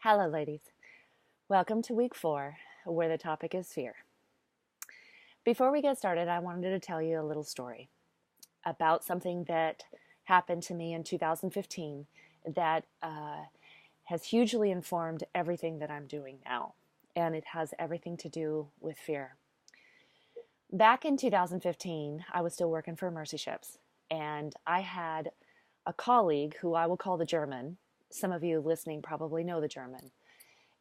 Hello, ladies. Welcome to week 4, where the topic is fear. Before we get started, I wanted to tell you a little story about something that happened to me in 2015 that has hugely informed everything that I'm doing now, and it has everything to do with fear. Back in 2015, I was still working for Mercy Ships, and I had a colleague who I will call the German. Some of you listening probably know the German.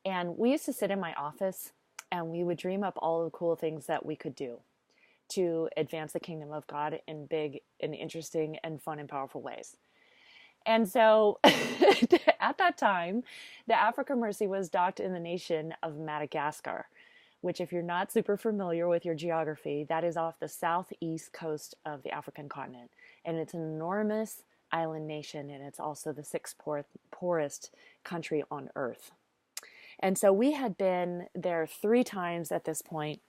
And we used to sit in my office and we would dream up all the cool things that we could do to advance the kingdom of God in big and interesting and fun and powerful ways. And so at that time, the Africa Mercy was docked in the nation of Madagascar, which, if you're not super familiar with your geography, that is off the southeast coast of the African continent. And it's an enormous island nation, and it's also the sixth poorest country on earth. And so we had been there 3 times at this point,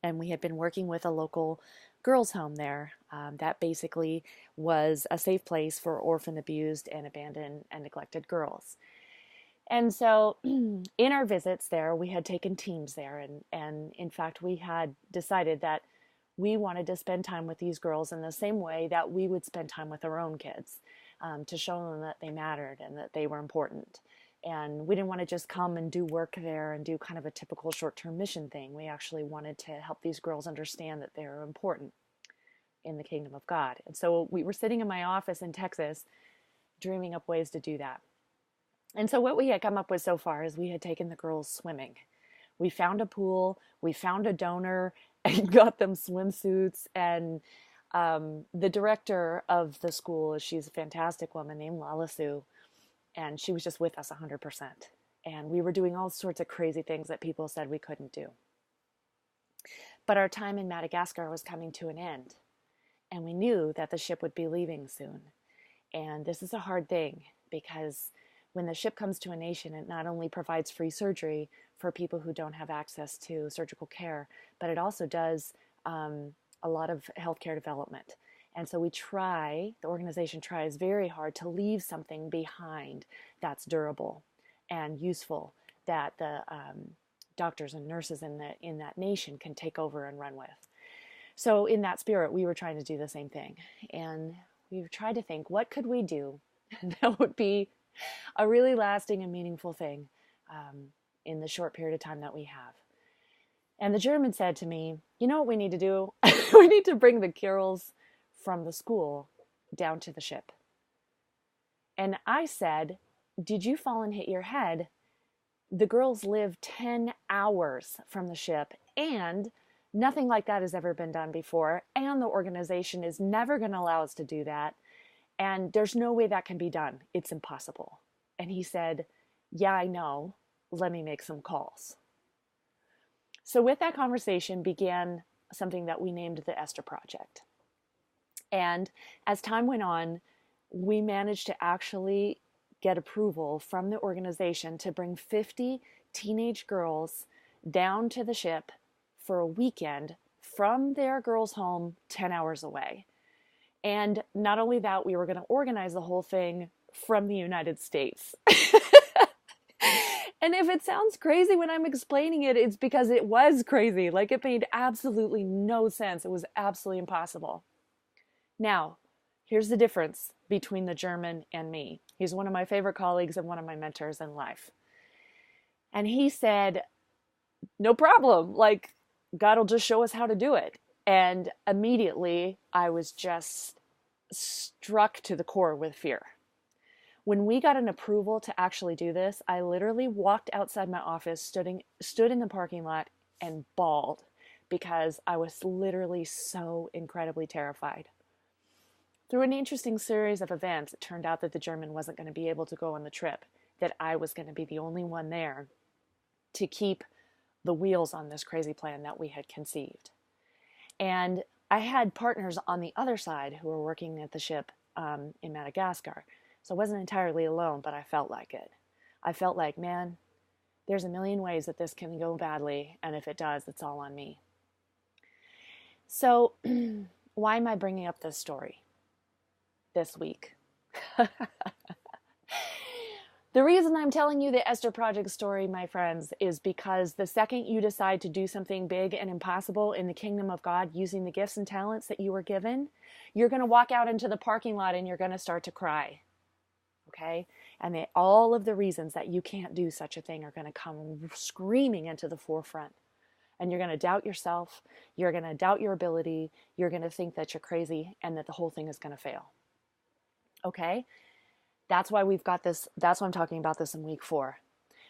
and we had been working with a local girls' home there that basically was a safe place for orphan, abused, and abandoned and neglected girls. And so in our visits there, we had taken teams there, and in fact, we had decided that we wanted to spend time with these girls in the same way that we would spend time with our own kids, to show them that they mattered and that they were important. And we didn't want to just come and do work there and do kind of a typical short-term mission thing. We actually wanted to help these girls understand that they were important in the kingdom of God. And so we were sitting in my office in Texas, dreaming up ways to do that. And so what we had come up with so far is we had taken the girls swimming. We found a pool, we found a donor, and got them swimsuits. And the director of the school, she's a fantastic woman named Lala Sue, and she was just with us 100%. And we were doing all sorts of crazy things that people said we couldn't do. But our time in Madagascar was coming to an end, and we knew that the ship would be leaving soon. And this is a hard thing, because when the ship comes to a nation, it not only provides free surgery for people who don't have access to surgical care, but it also does a lot of healthcare development. And so the organization tries very hard to leave something behind that's durable and useful, that the doctors and nurses in that nation can take over and run with. So in that spirit, we were trying to do the same thing. And we tried to think, what could we do that would be a really lasting and meaningful thing in the short period of time that we have. And the German said to me, you know what we need to do? We need to bring the girls from the school down to the ship. And I said, did you fall and hit your head? The girls live 10 hours from the ship, and nothing like that has ever been done before. And the organization is never going to allow us to do that. And there's no way that can be done. It's impossible. And he said, yeah, I know. Let me make some calls. So with that conversation began something that we named the Esther Project. And as time went on, we managed to actually get approval from the organization to bring 50 teenage girls down to the ship for a weekend from their girls' home 10 hours away. And not only that, we were going to organize the whole thing from the United States. And if it sounds crazy when I'm explaining it, it's because it was crazy. Like, it made absolutely no sense. It was absolutely impossible. Now, here's the difference between the German and me. He's one of my favorite colleagues and one of my mentors in life. And he said, no problem. Like, God will just show us how to do it. And immediately I was just struck to the core with fear. When we got an approval to actually do this, I literally walked outside my office, stood in the parking lot, and bawled because I was literally so incredibly terrified. Through an interesting series of events, it turned out that the German wasn't going to be able to go on the trip, that I was going to be the only one there to keep the wheels on this crazy plan that we had conceived. And I had partners on the other side who were working at the ship in Madagascar. So I wasn't entirely alone, but I felt like it. I felt like, man, there's a million ways that this can go badly, and if it does, it's all on me. So why am I bringing up this story this week? The reason I'm telling you the Esther Project story, my friends, is because the second you decide to do something big and impossible in the kingdom of God using the gifts and talents that you were given, you're going to walk out into the parking lot and you're going to start to cry. Okay? And all of the reasons that you can't do such a thing are going to come screaming into the forefront. And you're going to doubt yourself. You're going to doubt your ability. You're going to think that you're crazy and that the whole thing is going to fail. Okay? That's why we've got this. That's why I'm talking about this in week 4.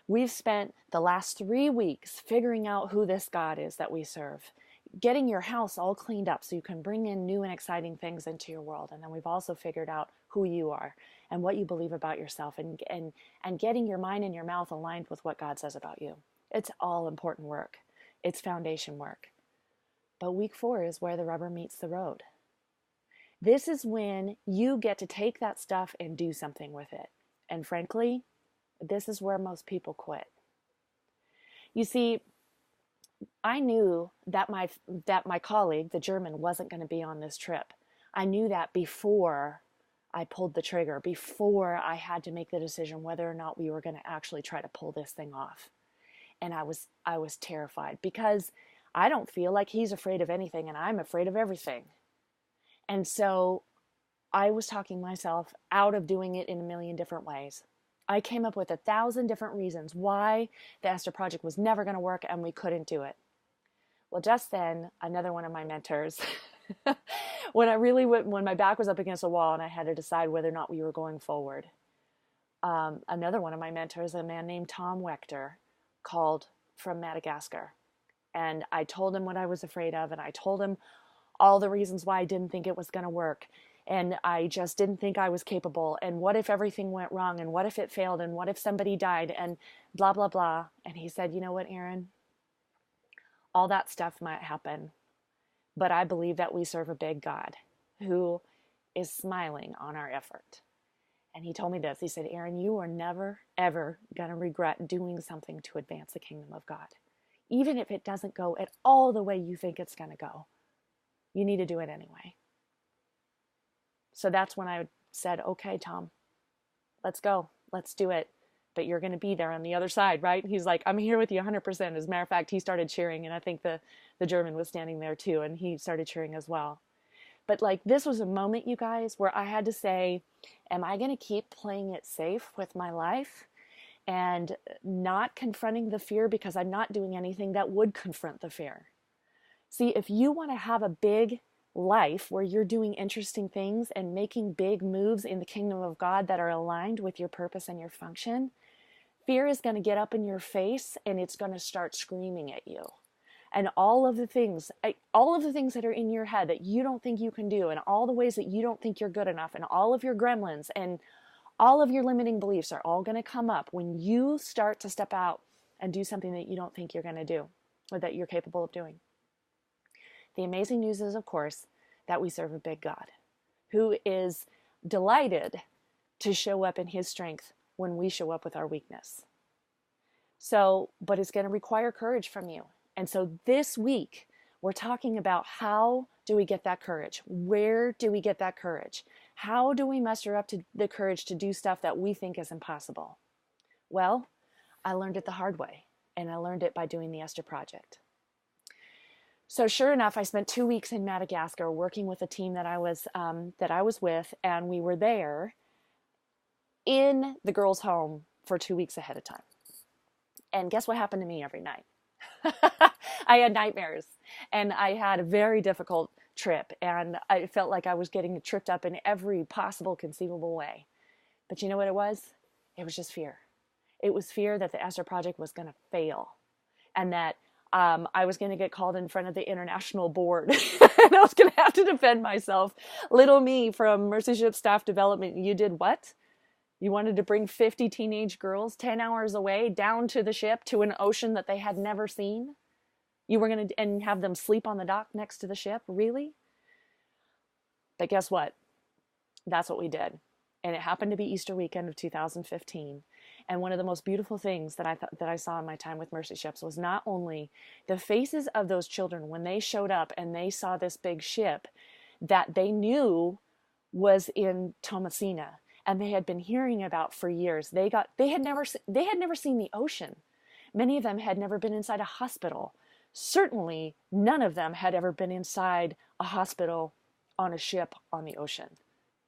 We've spent the last 3 weeks figuring out who this God is that we serve, getting your house all cleaned up so you can bring in new and exciting things into your world. And then we've also figured out who you are and what you believe about yourself, and getting your mind and your mouth aligned with what God says about you. It's all important work. It's foundation work. But week 4 is where the rubber meets the road. This is when you get to take that stuff and do something with it. And frankly, this is where most people quit. You see, I knew that my colleague, the German, wasn't going to be on this trip. I knew that before I pulled the trigger, before I had to make the decision whether or not we were going to actually try to pull this thing off. And I was terrified because I don't feel like he's afraid of anything, and I'm afraid of everything. And so I was talking myself out of doing it in a million different ways. I came up with 1,000 different reasons why the Esther Project was never going to work and we couldn't do it. Well, just then, another one of my mentors, when my back was up against a wall and I had to decide whether or not we were going forward, another one of my mentors, a man named Tom Wechter, called from Madagascar. And I told him what I was afraid of, and I told him all the reasons why I didn't think it was going to work. And I just didn't think I was capable. And what if everything went wrong? And what if it failed? And what if somebody died? And blah, blah, blah. And he said, you know what, Erin? All that stuff might happen. But I believe that we serve a big God who is smiling on our effort. And he told me this. He said, Erin, you are never, ever going to regret doing something to advance the kingdom of God. Even if it doesn't go at all the way you think it's going to go. You need to do it anyway. So that's when I said, okay, Tom, let's go. Let's do it. But you're going to be there on the other side, right? He's like, I'm here with you 100%. As a matter of fact, he started cheering, and I think the German was standing there too, and he started cheering as well. But like, this was a moment, you guys, where I had to say, am I going to keep playing it safe with my life and not confronting the fear because I'm not doing anything that would confront the fear? See, if you want to have a big life where you're doing interesting things and making big moves in the kingdom of God that are aligned with your purpose and your function, fear is going to get up in your face and it's going to start screaming at you. And all of the things that are in your head that you don't think you can do, and all the ways that you don't think you're good enough, and all of your gremlins and all of your limiting beliefs are all going to come up when you start to step out and do something that you don't think you're going to do or that you're capable of doing. The amazing news is, of course, that we serve a big God who is delighted to show up in his strength when we show up with our weakness. So, but it's going to require courage from you. And so this week, we're talking about how do we get that courage? Where do we get that courage? How do we muster up to the courage to do stuff that we think is impossible? Well, I learned it the hard way, and I learned it by doing the Esther Project. So sure enough, I spent 2 weeks in Madagascar working with a team that I was with, and we were there in the girls' home for 2 weeks ahead of time. And guess what happened to me every night? I had nightmares, and I had a very difficult trip, and I felt like I was getting tripped up in every possible conceivable way. But you know what it was? It was just fear. It was fear that the Esther Project was going to fail, and that I was going to get called in front of the international board and I was going to have to defend myself. Little me from Mercy Ship Staff Development, you did what? You wanted to bring 50 teenage girls 10 hours away down to the ship to an ocean that they had never seen? You were going to and have them sleep on the dock next to the ship? Really? But guess what? That's what we did. And it happened to be Easter weekend of 2015. And one of the most beautiful things that I saw in my time with Mercy Ships was not only the faces of those children when they showed up and they saw this big ship that they knew was in Thomasina, and they had been hearing about for years. They had never seen the ocean. Many of them had never been inside a hospital. Certainly, none of them had ever been inside a hospital on a ship on the ocean.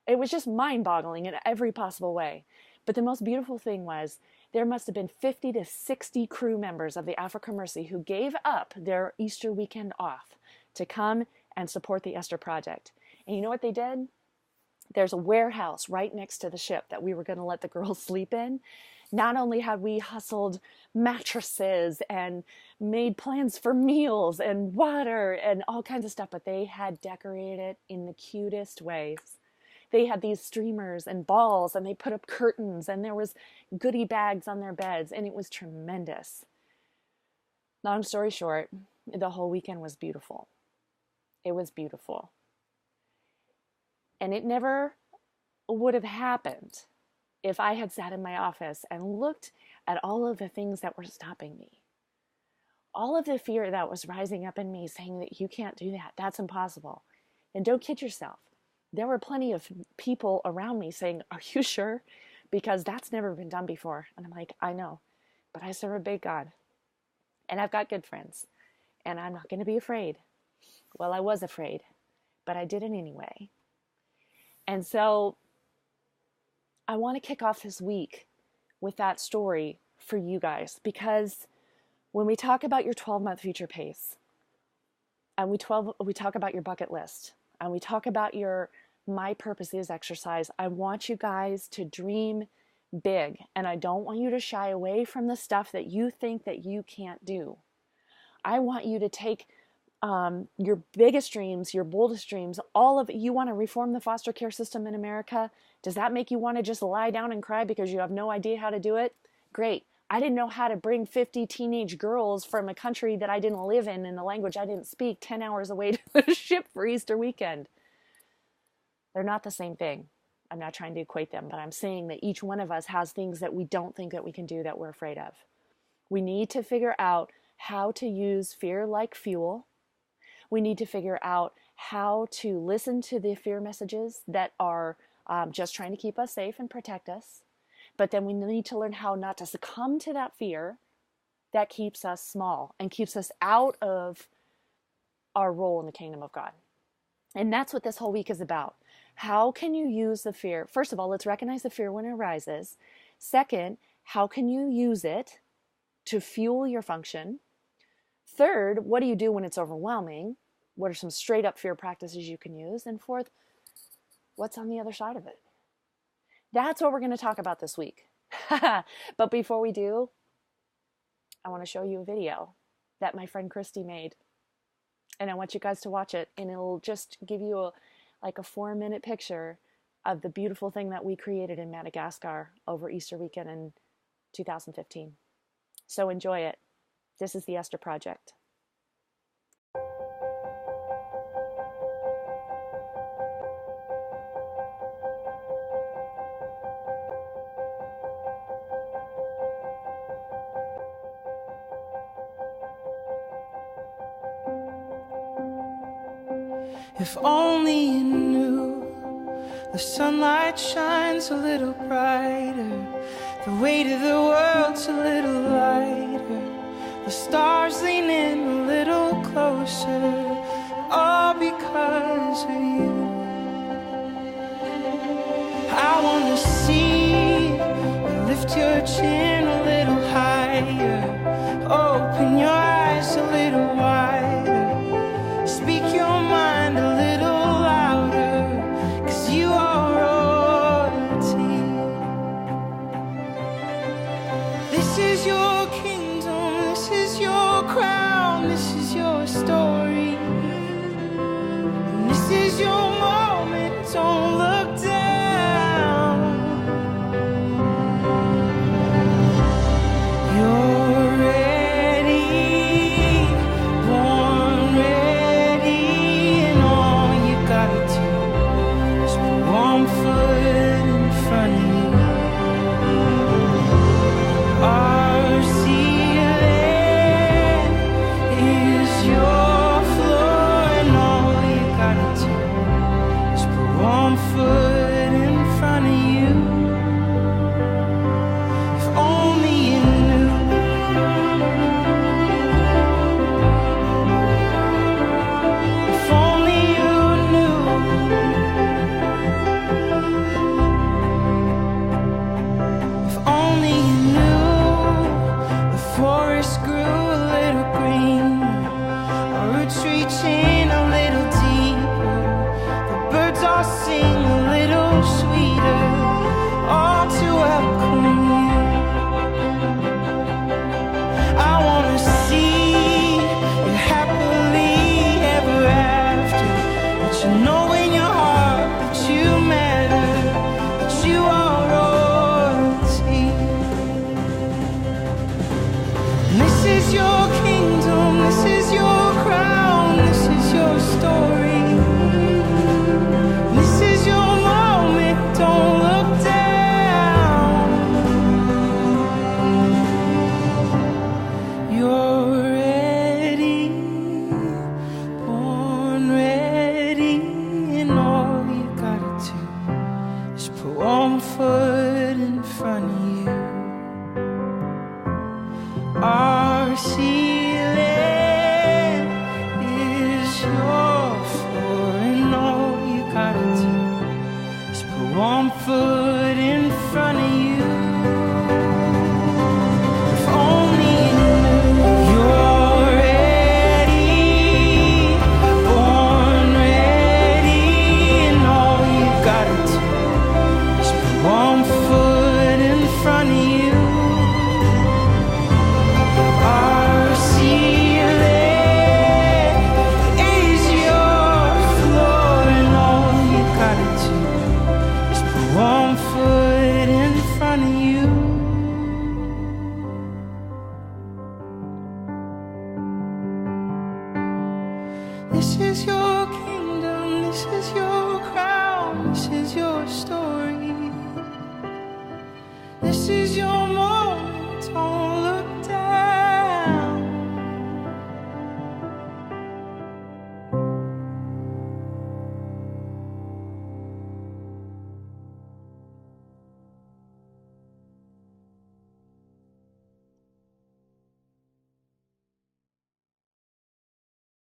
It was just mind-boggling in every possible way. But the most beautiful thing was there must have been 50 to 60 crew members of the Africa Mercy who gave up their Easter weekend off to come and support the Esther Project. And you know what they did? There's a warehouse right next to the ship that we were going to let the girls sleep in. Not only had we hustled mattresses and made plans for meals and water and all kinds of stuff, but they had decorated it in the cutest ways. They had these streamers and balls, and they put up curtains, and there was goodie bags on their beds, and it was tremendous. Long story short, the whole weekend was beautiful. It was beautiful. And it never would have happened if I had sat in my office and looked at all of the things that were stopping me. All of the fear that was rising up in me saying that you can't do that, that's impossible. And don't kid yourself. There were plenty of people around me saying, are you sure? Because that's never been done before. And I'm like, I know, but I serve a big God. And I've got good friends. And I'm not going to be afraid. Well, I was afraid, but I did it anyway. And so I want to kick off this week with that story for you guys. Because when we talk about your 12-month future pace, and we talk about your bucket list, and we talk about your My Purpose Is exercise, I want you guys to dream big. And I don't want you to shy away from the stuff that you think that you can't do. I want you to take your biggest dreams, your boldest dreams, all of it. You want to reform the foster care system in America? Does that make you want to just lie down and cry because you have no idea how to do it? Great. I didn't know how to bring 50 teenage girls from a country that I didn't live in a language I didn't speak 10 hours away to the ship for Easter weekend. They're not the same thing. I'm not trying to equate them, but I'm saying that each one of us has things that we don't think that we can do that we're afraid of. We need to figure out how to use fear like fuel. We need to figure out how to listen to the fear messages that are just trying to keep us safe and protect us. But then we need to learn how not to succumb to that fear that keeps us small and keeps us out of our role in the kingdom of God. And that's what this whole week is about. How can you use the fear? First of all, let's recognize the fear when it arises. Second, how can you use it to fuel your function? Third, what do you do when it's overwhelming? What are some straight up fear practices you can use? And fourth, what's on the other side of it? That's what we're going to talk about this week. But before we do, I want to show you a video that my friend Christy made. And I want you guys to watch it. And it'll just give you a 4-minute picture of the beautiful thing that we created in Madagascar over Easter weekend in 2015. So enjoy it. This is the Esther Project. If only you knew the sunlight shines a little brighter, the weight of the world's a little lighter, the stars lean in a little closer, all because of you. I wanna see you lift your chin a little higher, open your eyes a little wider, speak your mind a little louder, 'cause you are royalty. This is your kingdom, this is your crown, this is your story, and this is your moment, don't look down. You're ready, born ready, and all you gotta do is put one foot in front of you. Our ceiling is your ceiling is your floor, and all you gotta do is put one foot in front of you. If only you knew you're ready, born ready, and all you gotta do is put one foot in front of you. Our ceiling is your floor, and all you gotta do is put one foot in front of you. This is your kingdom, this is your crown, this is your story, this is your